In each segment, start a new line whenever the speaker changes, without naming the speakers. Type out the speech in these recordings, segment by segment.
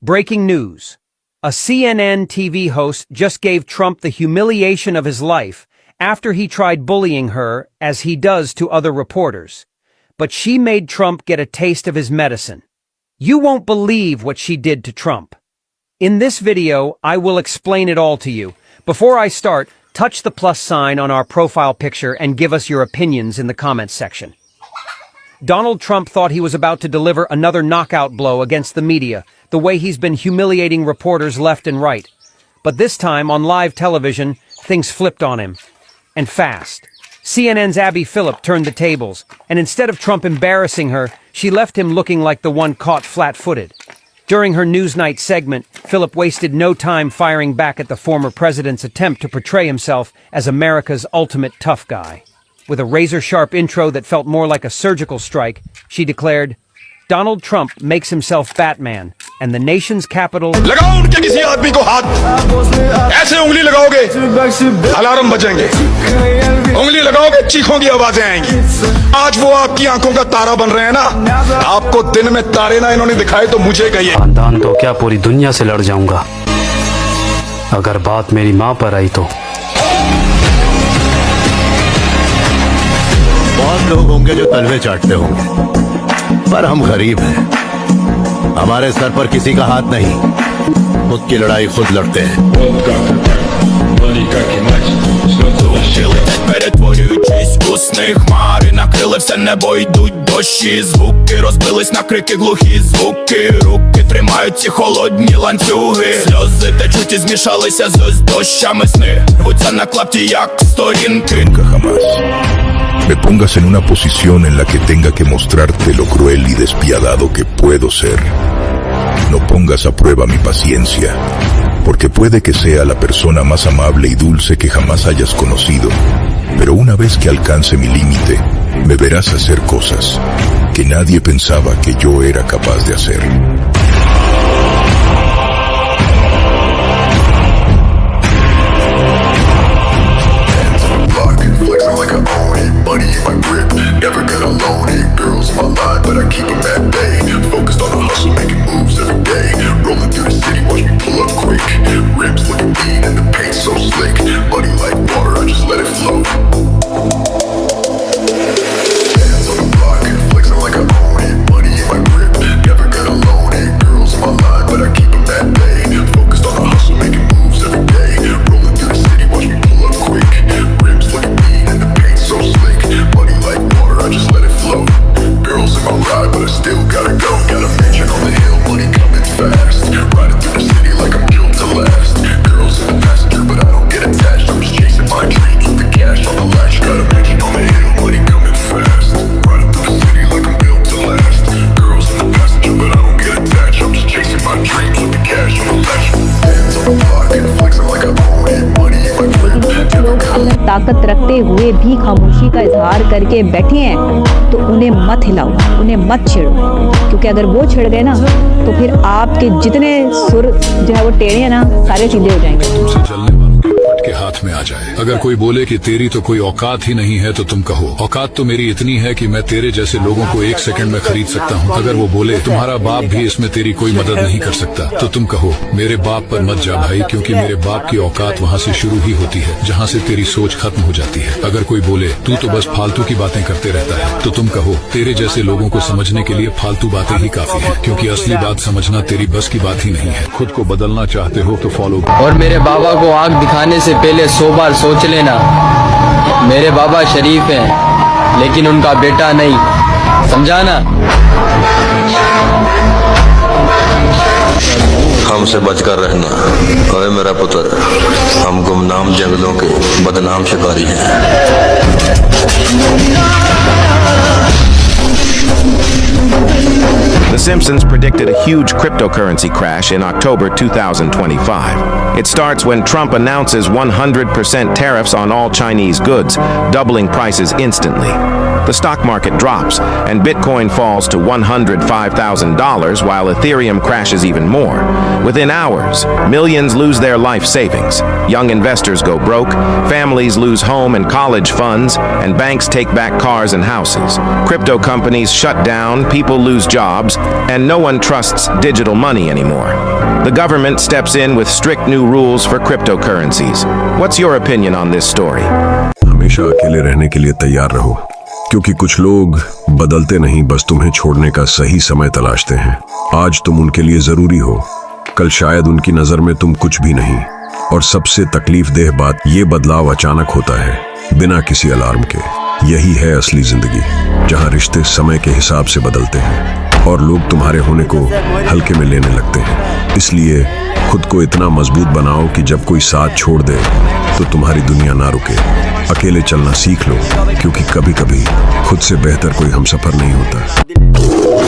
Breaking news. A CNN TV host just gave Trump the humiliation of his life after he tried bullying her, as he does to other reporters. But she made Trump get a taste of his medicine. You won't believe what she did to Trump. In this video, I will explain it all to you. Before I start, touch the plus sign on our profile picture and give us your opinions in the comments section. Donald Trump thought he was about to deliver another knockout blow against the media, the way he's been humiliating reporters left and right. But this time, on live television, things flipped on him. And fast. CNN's Abby Phillip turned the tables, and instead of Trump embarrassing her, she left him looking like the one caught flat-footed. During her Newsnight segment, Phillip wasted no time firing back at the former president's attempt to portray himself as America's ultimate tough guy. With a razor-sharp intro that felt more like a surgical strike, she declared, Donald Trump makes himself Batman, and the nation's capital...
लगाओ उनके किसी आदमी को हाथ ऐसे उंगली लगाओगे alarm बजेंगे उंगली लगाओगे चीखों की आवाजें आएंगी आज वो आपकी आंखों का तारा बन रहे हैं ना आपको दिन में तारे ना इन्होंने दिखाए तो मुझे कहिए
खानदान तो क्या पूरी दुनिया से लड़ जाऊंगा अगर बात मेरी माँ पर आई तो
बहुत लोग होंगे जो तलवे चाटते होंगे पर हम गरीब हैं हमारे सर पर किसी का हाथ नहीं खुद की लड़ाई खुद लड़ते हैं
Перетворюючись у сни хмари накрили все небо, йдуть дощі звуки, розбились на крики глухі звуки руки тримають ці холодні ланцюги сльози течуть і змішалися з дощами сни рвуться на клапті як сторінки
Me pongas en una posición en la que tenga que mostrarte lo cruel y despiadado que puedo ser. No pongas a prueba mi paciencia, porque puede que sea la persona más amable y dulce que jamás hayas conocido, pero una vez que alcance mi límite, me verás hacer cosas que nadie pensaba que yo era capaz de hacer.
Never get alone, eight girls in my line, but I keep them at bay. Focused on the hustle, making moves every day. Rolling through the city, watch me pull up quick. Rims looking mean and the paint so slick. Money like water, I just let it flow. Hands on the block, flexing like I own it. Money in my grip, never get alone, eight girls in my line, but I keep them at bay. Focused on the hustle, making moves every day. Rolling through the city, watch me pull up quick. Rims looking mean and the paint so slick. Money like water, I just let it flow. Girls in my ride, but I still gotta go. Got a mansion on the hill, money coming fast. Riding through the city like I'm built to last. Girls in the passenger, but I don't get attached. I'm just chasing my dreams with the cash on the latch. Got a mansion on the hill, money coming fast. Riding through the city like I'm built to last. Girls in the passenger, but I don't get attached. I'm just chasing my dreams with the cash on the latch. Hands on the block, flexing like I own it. Money in my grip.
लोग अलग ताकत रखते हुए भी खामोशी का इजहार करके बैठे हैं तो उन्हें मत हिलाओ उन्हें मत छेड़ो क्योंकि अगर वो छिड़ गए ना तो फिर आपके जितने सुर जो है वो टेढ़े हैं ना सारे सीधे हो जाएंगे
तुमसे जलने वालों के पट के हाथ में आ जाए अगर कोई बोले कि तेरी तो कोई औकात ही नहीं है तो तुम कहो औकात तो मेरी इतनी है कि मैं तेरे जैसे लोगों को एक सेकंड में खरीद सकता हूँ अगर वो बोले तुम्हारा बाप भी इसमें तेरी कोई मदद नहीं कर सकता तो तुम कहो मेरे बाप पर मत जा भाई क्योंकि मेरे बाप की औकात वहाँ से शुरू ही होती है जहाँ से तेरी सोच खत्म हो जाती है अगर कोई बोले तू तो बस फालतू की बातें करते रहता है तो तुम कहो तेरे जैसे लोगों को समझने के लिए फालतू बातें ही काफी है क्योंकि असली बात समझना तेरी बस की बात ही नहीं है खुद को बदलना चाहते हो तो फॉलो
और मेरे बाबा को आंख दिखाने से पहले 100 बार सोच लेना मेरे बाबा शरीफ हैं लेकिन उनका बेटा नहीं समझाना
हमसे बचकर रहना ओए मेरा पुत्र हम गुमनाम जंगलों के बदनाम शिकारी हैं
The Simpsons predicted a huge cryptocurrency crash in October 2025. It starts when Trump announces 100% tariffs on all Chinese goods, doubling prices instantly. the stock market drops and Bitcoin falls to $105,000 while Ethereum crashes even more. Within hours, millions lose their life savings. Young investors go broke, families lose home and college funds, and banks take back cars and houses. Crypto companies shut down, people lose jobs, and no one trusts digital money anymore. The government steps in with strict new rules for cryptocurrencies. What's your opinion on this story?
हमेशा अकेले रहने के लिए तैयार रहो, क्योंकि कुछ लोग बदलते नहीं, बस तुम्हें छोड़ने का सही समय तलाशते हैं। आज तुम उनके लिए जरूरी हो, कल शायद उनकी नजर में तुम कुछ भी नहीं। और सबसे तकलीफ देह बात, ये बदलाव अचानक होता है, बिना किसी अलार्म के। यही है असली जिंदगी, जहाँ रिश्ते समय के हिसाब से बदलते हैं और लोग तुम्हारे होने को हल्के में लेने लगते हैं। इसलिए खुद को इतना मजबूत बनाओ कि जब कोई साथ छोड़ दे तो तुम्हारी दुनिया ना रुके। अकेले चलना सीख लो, क्योंकि कभी कभी खुद से बेहतर कोई हमसफर नहीं होता।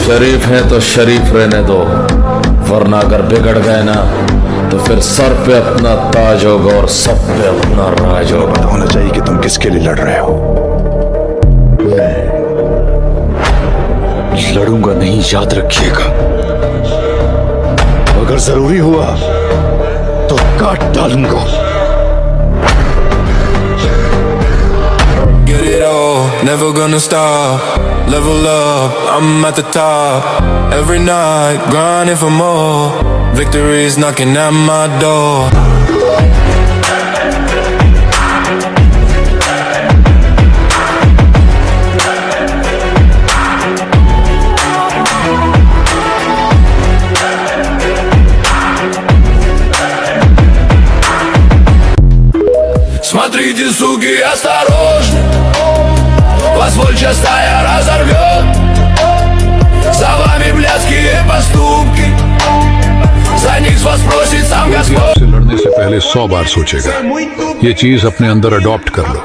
शरीफ है तो शरीफ रहने दो, वरना अगर बिगड़ गए ना तो फिर सर पे अपना ताज होगा और सब पे अपना राज होगा।
पता होना चाहिए कि तुम किसके लिए लड़ रहे हो। लड़ूंगा नहीं, याद रखिएगा। अगर जरूरी हुआ तो काट डालूंगा।
Get it all, never gonna stop. Level up, I'm at the top. Every night, grinding for more. Victory's knocking at my door. Смотрите, суки, осторожно. Вас волчья разорвет. За вами блядские поступки. За них с вас просит सम
आपसे लड़ने से पहले 100 बार सोचेगा। ये चीज अपने अंदर अडॉप्ट कर लो।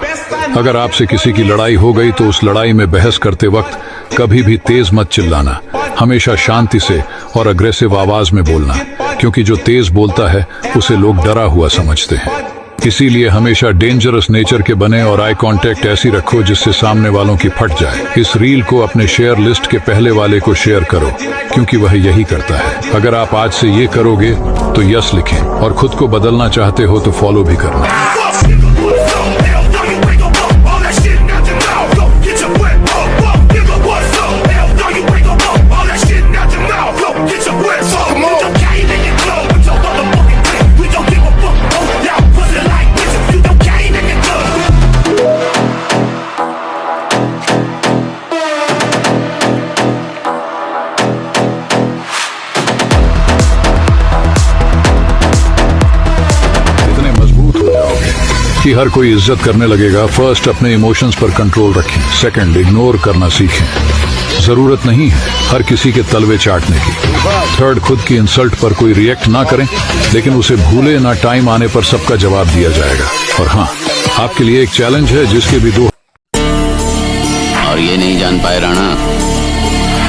अगर आपसे किसी की लड़ाई हो गई तो उस लड़ाई में बहस करते वक्त कभी भी तेज मत चिल्लाना। हमेशा शांति से और अग्रेसिव आवाज में बोलना, क्योंकि जो तेज बोलता है उसे लोग डरा हुआ समझते हैं। इसीलिए हमेशा डेंजरस नेचर के बने और आई कांटेक्ट ऐसी रखो जिससे सामने वालों की फट जाए। इस रील को अपने शेयर लिस्ट के पहले वाले को शेयर करो, क्योंकि वह यही करता है। अगर आप आज से ये करोगे तो यस लिखें, और खुद को बदलना चाहते हो तो फॉलो भी करना। कि हर कोई इज्जत करने लगेगा। फर्स्ट, अपने इमोशंस पर कंट्रोल रखें। सेकंड, इग्नोर करना सीखें। जरूरत नहीं है हर किसी के तलवे चाटने की। थर्ड, खुद की इंसल्ट पर कोई रिएक्ट ना करें, लेकिन उसे भूले ना। टाइम आने पर सबका जवाब दिया जाएगा। और हाँ, आपके लिए एक चैलेंज है जिसके भी 2।
और ये नहीं जान पाए राणा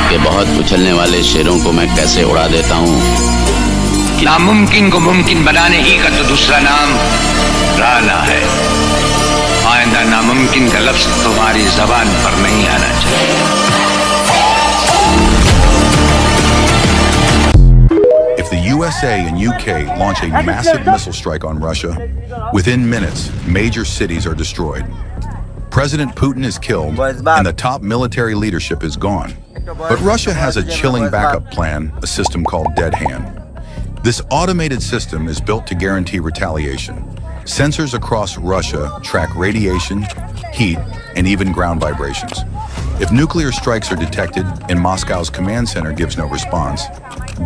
कि बहुत उछलने वाले शेरों को मैं कैसे उड़ा देता हूँ।
नामुमकिन को मुमकिन बनाने ही का तो दूसरा नाम राणा है। आइंदा नामुमकिन का लफ्ज तुम्हारी जबान पर नहीं आना चाहिए।
If the USA and UK launch a massive missile strike on Russia, within minutes, major cities are destroyed. President Putin is killed and the top military leadership is gone. But Russia has a chilling backup plan, a system called Dead Hand. This automated system is built to guarantee retaliation. Sensors across Russia track radiation, heat, and even ground vibrations. If nuclear strikes are detected and Moscow's command center gives no response,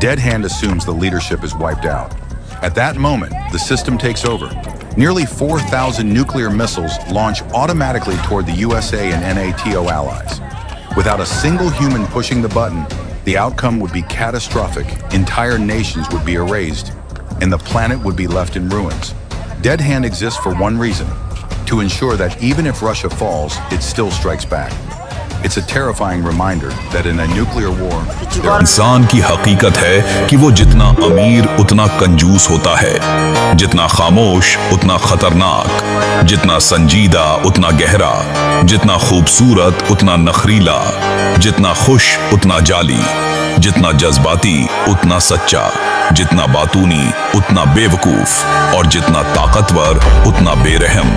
Dead Hand assumes the leadership is wiped out. At that moment, the system takes over. Nearly 4,000 nuclear missiles launch automatically toward the USA and NATO allies. Without a single human pushing the button, the outcome would be catastrophic. Entire nations would be erased, and the planet would be left in ruins. Dead Hand exists for one reason: to ensure that even if Russia falls, it still strikes back. It's a terrifying reminder that in a nuclear war,
इंसान की हकीकत है कि वो जितना अमीर उतना कंजूस होता है।
जितना खामोश उतना खतरनाक, जितना संजीदा उतना गहरा, जितना खूबसूरत उतना नखरीला, जितना खुश उतना जाली, जितना जज्बाती उतना सच्चा, जितना बातूनी उतना बेवकूफ और जितना ताकतवर उतना बेरहम,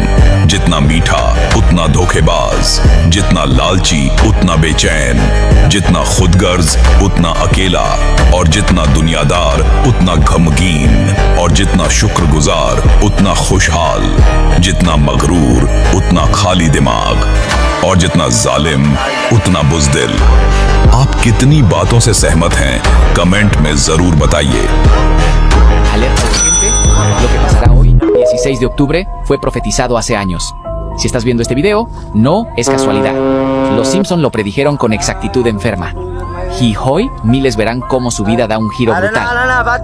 जितना मीठा उतना धोखेबाज, जितना लालची उतना बेचैन, जितना खुदगर्ज उतना अकेला और जितना दुनियादार उतना गमगीन और जितना शुक्रगुजार उतना खुशहाल, जितना मगरूर उतना खाली दिमाग और जितना जालिम उतना बुज़दिल। आप कितनी बातों से सहमत हैं कमेंट में जरूर बताइए।
Alerta urgente, lo que pasará hoy, 16 de octubre, fue profetizado hace años. Si estás viendo este video, no es casualidad. Los Simpson lo predijeron con exactitud enferma. Y hoy, miles verán cómo su vida da un giro brutal.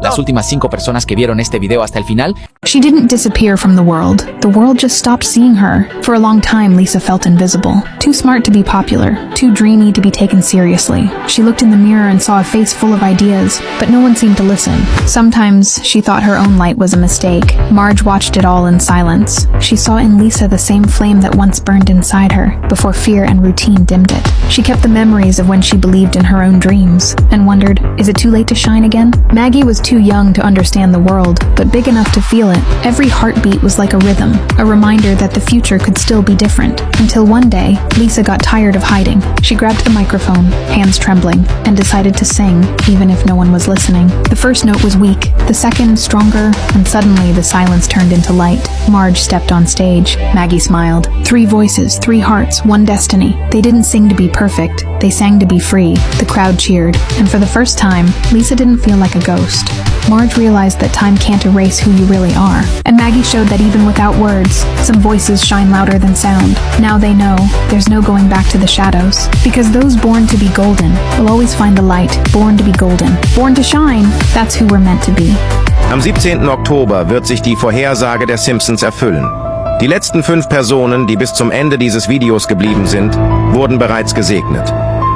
Las últimas 5 personas que vieron este video hasta el final.
She didn't disappear from the world. The world just stopped seeing her. For a long time, Lisa felt invisible. Too smart to be popular. Too dreamy to be taken seriously. She looked in the mirror and saw a face full of ideas, but no one seemed to listen. Sometimes, she thought her own light was a mistake. Marge watched it all in silence. She saw in Lisa the same flame that once burned inside her, before fear and routine dimmed it. She kept the memories of when she believed in her own dreams, and wondered, is it too late to shine again? Maggie was too young to understand the world, but big enough to feel it. Every heartbeat was like a rhythm, a reminder that the future could still be different. Until one day, Lisa got tired of hiding. She grabbed the microphone, hands trembling, and decided to sing, even if no one was listening. The first note was weak, the second stronger, and suddenly the silence turned into light. Marge stepped on stage. Maggie smiled. 3 voices, 3 hearts, 1 destiny. They didn't sing to be perfect. They sang to be free. The crowd cheered, and for the first time, Lisa didn't feel like a ghost. Marge realized that time can't erase who you really are. And Maggie showed that even without words, some voices shine louder than sound. Now they know there's no going back to the shadows. Because those born to be golden will always find the light. Born to be golden. Born to shine, that's who we're meant to be.
Am 17. Oktober wird sich die Vorhersage der Simpsons erfüllen. Die letzten 5 Personen, die bis zum Ende dieses Videos geblieben sind, wurden bereits gesegnet.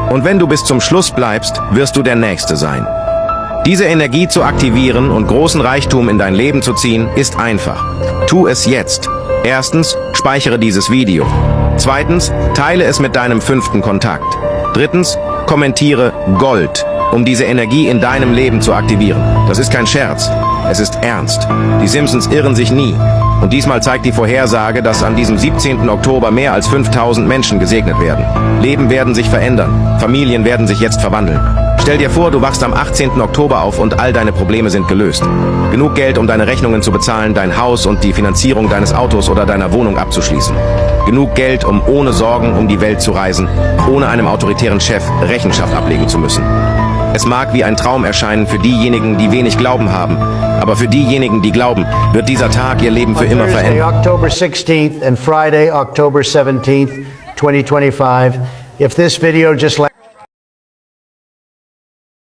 Und wenn du bis zum Schluss bleibst, wirst du der Nächste sein. Diese Energie zu aktivieren und großen Reichtum in dein Leben zu ziehen, ist einfach. Tu es jetzt. Erstens, speichere dieses Video. Zweitens, teile es mit deinem 5. Kontakt. Drittens, kommentiere Gold, um diese Energie in deinem Leben zu aktivieren. Das ist kein Scherz. Es ist ernst. Die Simpsons irren sich nie. Und diesmal zeigt die Vorhersage, dass an diesem 17. Oktober mehr als 5000 Menschen gesegnet werden. Leben werden sich verändern. Familien werden sich jetzt verwandeln. Stell dir vor, du wachst am 18. Oktober auf und all deine Probleme sind gelöst. Genug Geld, um deine Rechnungen zu bezahlen, dein Haus und die Finanzierung deines Autos oder deiner Wohnung abzuschließen. Genug Geld, um ohne Sorgen um die Welt zu reisen, ohne einem autoritären Chef Rechenschaft ablegen zu müssen. Es mag wie ein Traum erscheinen für diejenigen, die wenig Glauben haben, aber für diejenigen, die glauben, wird dieser Tag ihr Leben für immer verändern.
October 16th and Friday, October 17th, 2025. If this video just